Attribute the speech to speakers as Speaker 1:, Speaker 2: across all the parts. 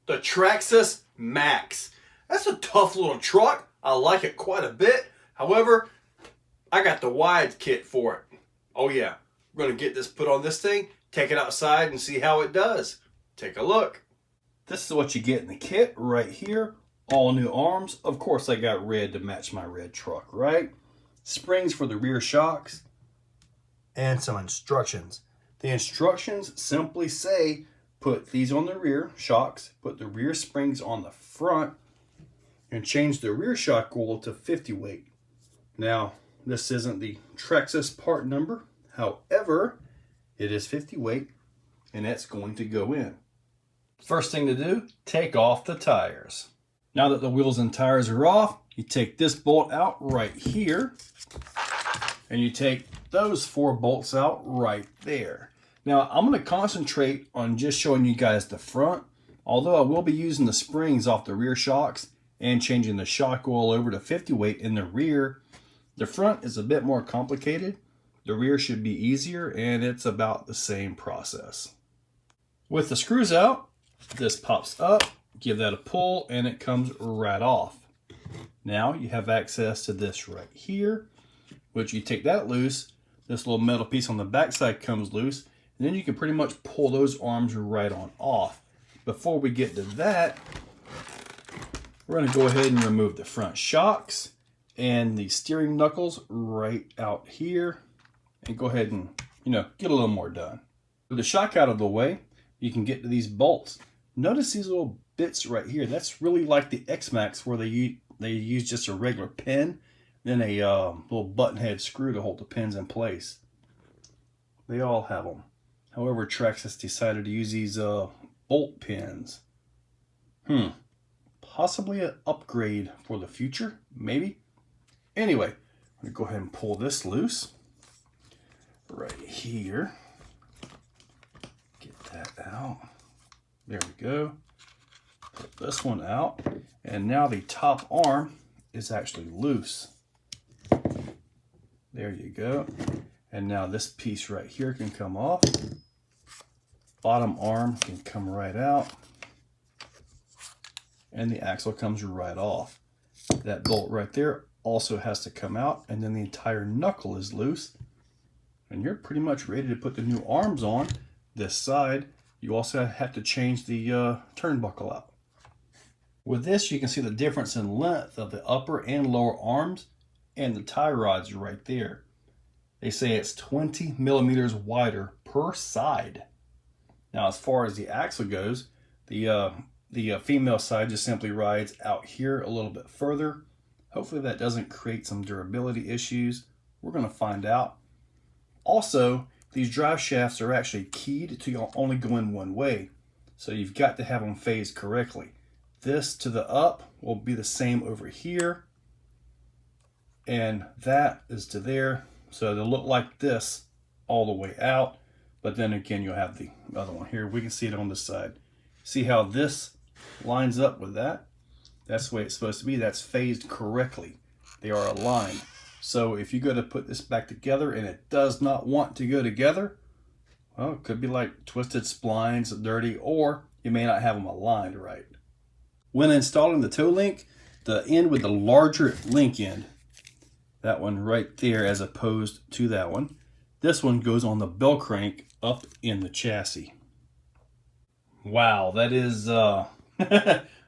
Speaker 1: the Traxxas Maxx. That's a tough little truck. I like it quite a bit. However, I got the wide kit for it. Oh yeah, we're going to get this put on this thing, take it outside and see how it does. Take a look. This is what you get in the kit right here. All new arms. Of course, I got red to match my red truck, right? Springs for the rear shocks. And some instructions. The instructions simply say, put these on the rear shocks, put the rear springs on the front, and change the rear shock oil to 50 weight. Now, this isn't the Traxxas part number. However, it is 50 weight, and that's going to go in. First thing to do, take off the tires. Now that the wheels and tires are off, you take this bolt out right here, and you take those 4 bolts out right there. Now, I'm going to concentrate on just showing you guys the front, although I will be using the springs off the rear shocks and changing the shock oil over to 50 weight in the rear. The front is a bit more complicated. The rear should be easier, and it's about the same process. With the screws out, this pops up, give that a pull, and it comes right off. Now you have access to this right here, which you take that loose, this little metal piece on the backside comes loose, and then you can pretty much pull those arms right on off. Before we get to that, we're going to go ahead and remove the front shocks and the steering knuckles right out here, and go ahead and, get a little more done. With the shock out of the way, you can get to these bolts. Notice these little bits right here. That's really like the X-Maxx, where they use just a regular pin, then a little button head screw to hold the pins in place. They all have them. However, Traxxas decided to use these bolt pins. Possibly an upgrade for the future, maybe. Anyway, I'm going to go ahead and pull this loose right here. Get that out. There we go. Put this one out, and now the top arm is actually loose. There you go. And now this piece right here can come off. Bottom arm can come right out, and the axle comes right off. That bolt right there also has to come out, and then the entire knuckle is loose, and you're pretty much ready to put the new arms on this side. You also have to change the turnbuckle out. With this, you can see the difference in length of the upper and lower arms and the tie rods right there. They say it's 20 millimeters wider per side. Now, as far as the axle goes, the female side just simply rides out here a little bit further. Hopefully that doesn't create some durability issues. We're going to find out. Also, these drive shafts are actually keyed to only go in one way, so you've got to have them phased correctly. This to the up will be the same over here, and that is to there, so they'll look like this all the way out. But then again, you'll have the other one here. We can see it on this side. See how this lines up with that? That's the way it's supposed to be. That's phased correctly. They are aligned. So if you go to put this back together and it does not want to go together, well, it could be like twisted splines, dirty, or you may not have them aligned right. When installing the toe link, the end with the larger link end, that one right there as opposed to that one, this one goes on the bell crank up in the chassis. Wow, that is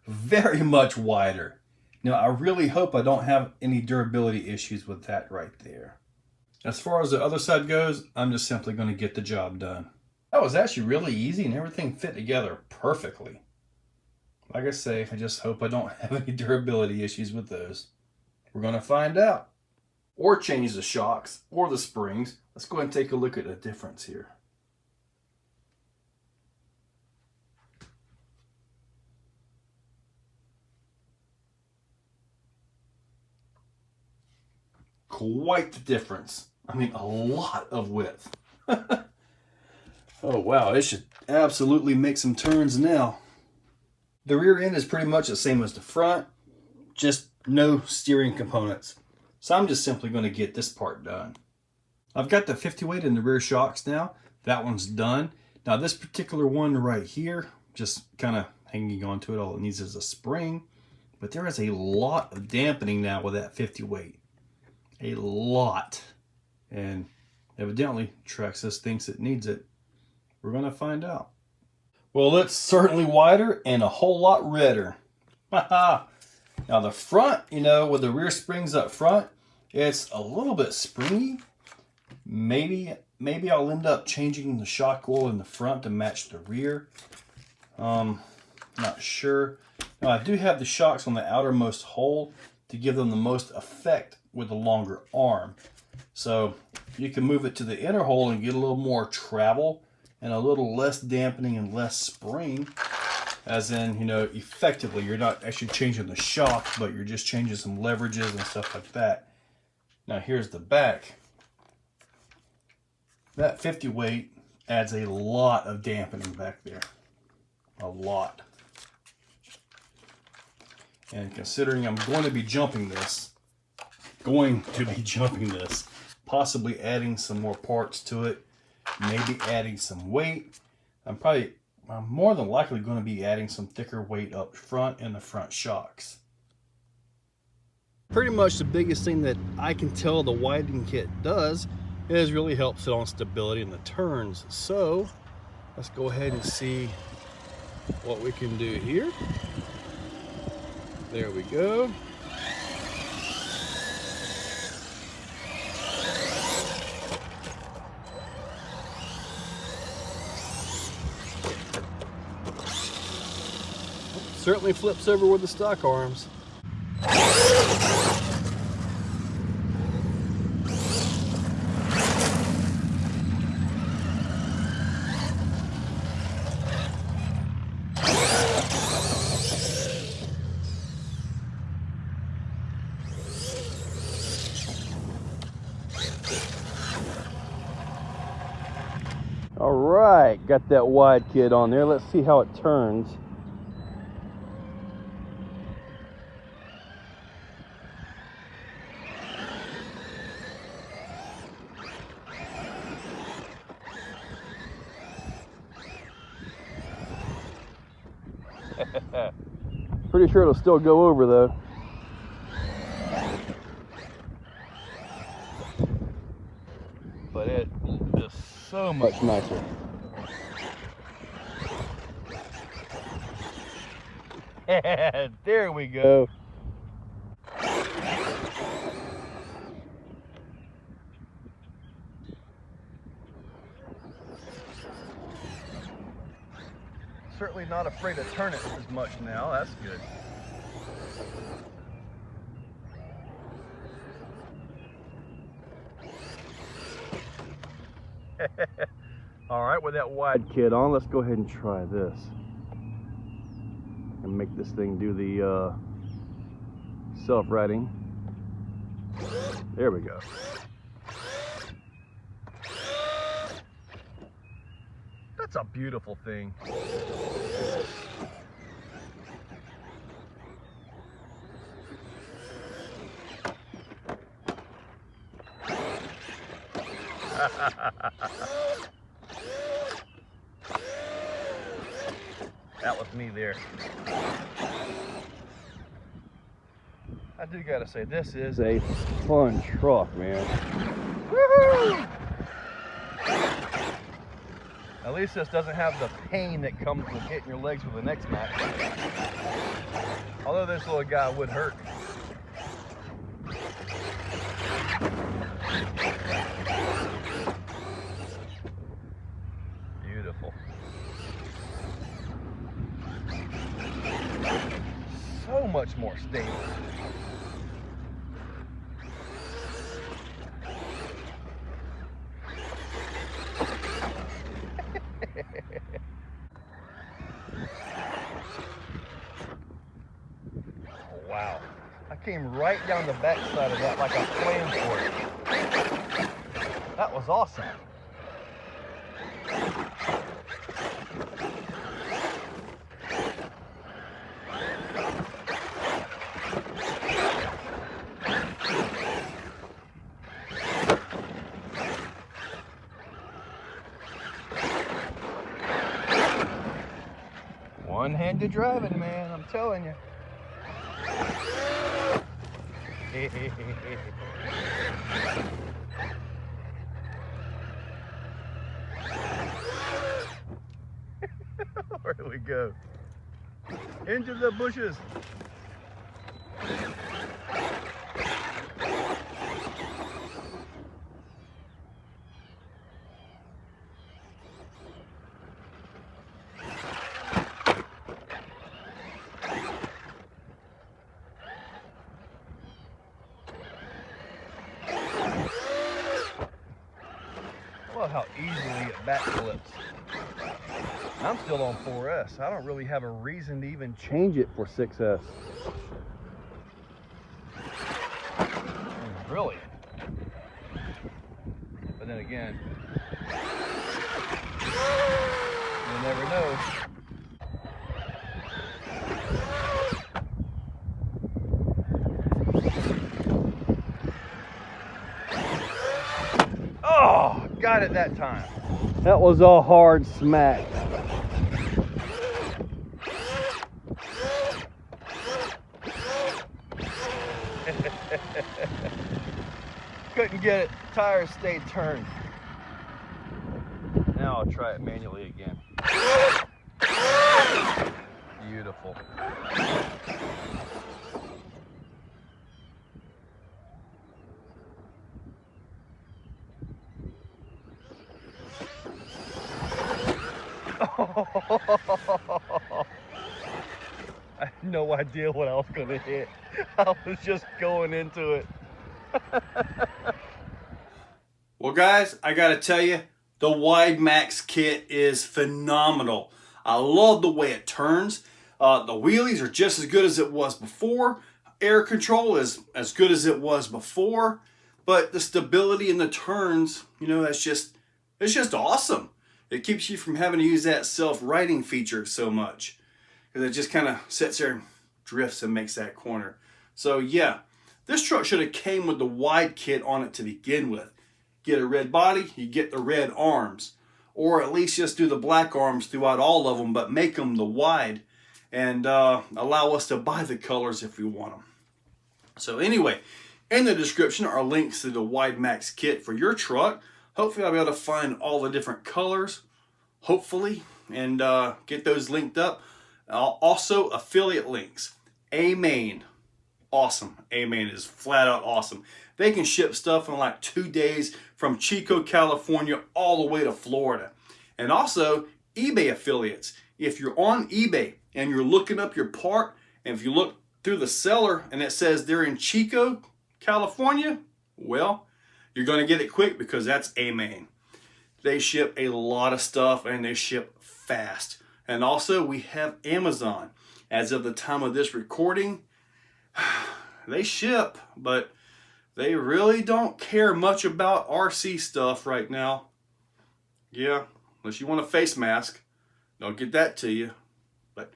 Speaker 1: very much wider. Now, I really hope I don't have any durability issues with that right there. As far as the other side goes, I'm just simply going to get the job done. That was actually really easy, and everything fit together perfectly. Like I say, I just hope I don't have any durability issues with those. We're going to find out. Or change the shocks or the springs. Let's go ahead and take a look at the difference here. Quite the difference. I mean, a lot of width. Oh wow, it should absolutely make some turns now. The rear end is pretty much the same as the front, just no steering components. So I'm just simply going to get this part done. I've got the 50 weight in the rear shocks now. That one's done. Now this particular one right here, just kind of
Speaker 2: hanging onto it. All it needs is a spring. But there is a lot of dampening now with that 50 weight. A lot. And evidently, Traxxas thinks it needs it. We're going to find out. Well, it's certainly wider and a whole lot redder. Now the front, you know, with the rear springs up front, it's a little bit springy. Maybe I'll end up changing the shock oil in the front to match the rear. Not sure. Now I do have the shocks on the outermost hole to give them the most effect with a longer arm. So you can move it to the inner hole and get a little more travel and a little less dampening and less spring. As in, you know, effectively, you're not actually changing the shock, but you're just changing some leverages and stuff like that. Now here's the back. That 50 weight adds a lot of dampening back there. A lot. And considering I'm going to be jumping this, possibly adding some more parts to it, maybe adding some weight. I'm more than likely going to be adding some thicker weight up front in the front shocks. Pretty much the biggest thing that I can tell the widening kit does is really helps it on stability in the turns. So let's go ahead and see what we can do here. There we go. Certainly flips over with the stock arms. All right, got that wide kit on there. Let's see how it turns. Pretty sure it'll still go over though. But it is so much nicer. There we go. Certainly not afraid to turn it as much now. That's good. All right, with that wide kit on, let's go ahead and try this and make this thing do the self-righting. There we go. That's a beautiful thing. That was me there. I do gotta say, this is a fun truck, man. Woohoo! At least this doesn't have the pain that comes with hitting your legs with an X-Max. Although this little guy would hurt. Beautiful. So much more stable. Wow. I came right down the back side of that like a flamethrower. That was awesome. One-handed kind of driving, man, I'm telling you. Where do we go? Into the bushes. I love how easily it backflips. I'm still on 4S. I don't really have a reason to even change it for 6S. Really? But then again, you never know. Oh, got it that time. That was a hard smack. Couldn't get it. Tires stayed turned. Now I'll try it manually again. Beautiful. I had no idea what I was going to hit. I was just going into it.
Speaker 1: Well, guys, I got to tell you, the WideMaxx kit is phenomenal. I love the way it turns. The wheelies are just as good as it was before. Air control is as good as it was before. But the stability in the turns, you know, it's just awesome. It keeps you from having to use that self-righting feature so much. Because it just kind of sits there and drifts and makes that corner. So yeah, this truck should have came with the wide kit on it to begin with. Get a red body, you get the red arms. Or at least just do the black arms throughout all of them, but make them the wide. And allow us to buy the colors if we want them. So anyway, in the description are links to the WideMaxx kit for your truck. Hopefully I'll be able to find all the different colors, hopefully, and get those linked up. Also, affiliate links. A-Main, awesome. A-Main is flat out awesome. They can ship stuff in like 2 days from Chico, California, all the way to Florida. And also, eBay affiliates. If you're on eBay and you're looking up your part, and if you look through the seller and it says they're in Chico, California, well, you're going to get it quick because that's A-Main. They ship a lot of stuff and they ship fast. And also we have Amazon. As of the time of this recording, they ship, but they really don't care much about RC stuff right now. Yeah, unless you want a face mask, they'll get that to you. But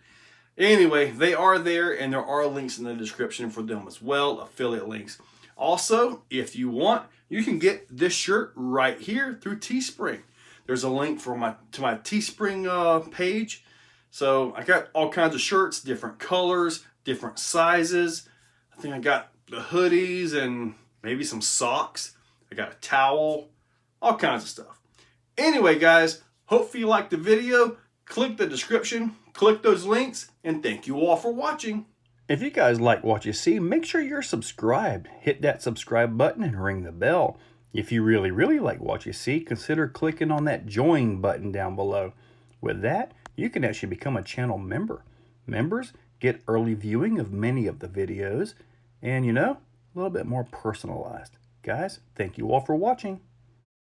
Speaker 1: anyway, they are there and there are links in the description for them as well, affiliate links. Also, if you want, you can get this shirt right here through Teespring. There's a link for to my Teespring page. So I got all kinds of shirts, different colors, different sizes. I think I got the hoodies and maybe some socks. I got a towel, all kinds of stuff. Anyway, guys, hopefully you liked the video. Click the description, click those links, and thank you all for watching.
Speaker 2: If you guys like what you see, make sure you're subscribed. Hit that subscribe button and ring the bell. If you really, really like what you see, consider clicking on that join button down below. With that, you can actually become a channel member. Members get early viewing of many of the videos and, you know, a little bit more personalized. Guys, thank you all for watching.